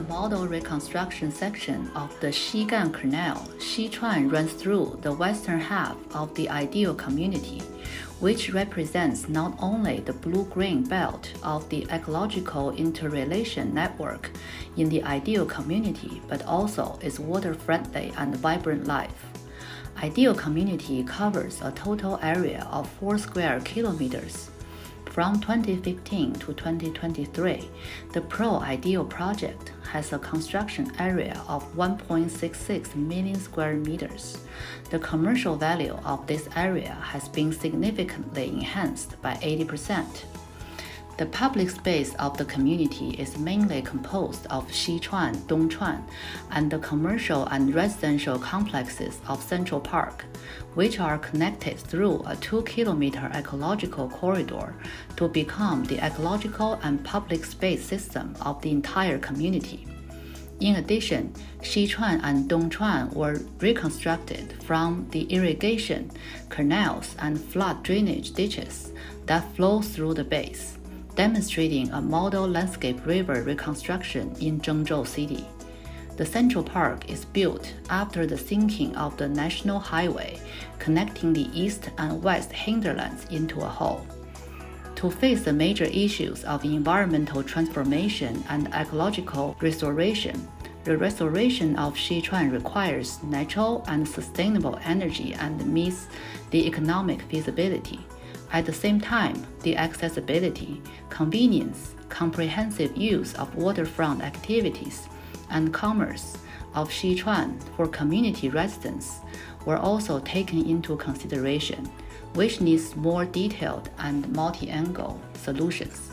model reconstruction section of the Xigan Canal, Xichuan runs through the western half of the ideal community, which represents not only the blue-green belt of the ecological interrelation network in the ideal community, but also its water-friendly and vibrant life. Ideal community covers a total area of 4 square kilometers. From 2015 to 2023, the Pro-Ideal project has a construction area of 1.66 million square meters. The commercial value of this area has been significantly enhanced by 80%. The public space of the community is mainly composed of Xichuan, Dongchuan, and the commercial and residential complexes of Central Park, which are connected through a 2-kilometer ecological corridor to become the ecological and public space system of the entire community. In addition, Xichuan and Dongchuan were reconstructed from the irrigation, canals, and flood drainage ditches that flow through the base, demonstrating a model landscape river reconstruction in Zhengzhou city. The Central Park is built after the sinking of the national highway connecting the east and west hinterlands into a whole. To face the major issues of environmental transformation and ecological restoration, the restoration of Xichuan requires natural and sustainable energy and meets the economic feasibility. At the same time, the accessibility, convenience, comprehensive use of waterfront activities, and commerce of Xichuan for community residents were also taken into consideration, which needs more detailed and multi-angle solutions.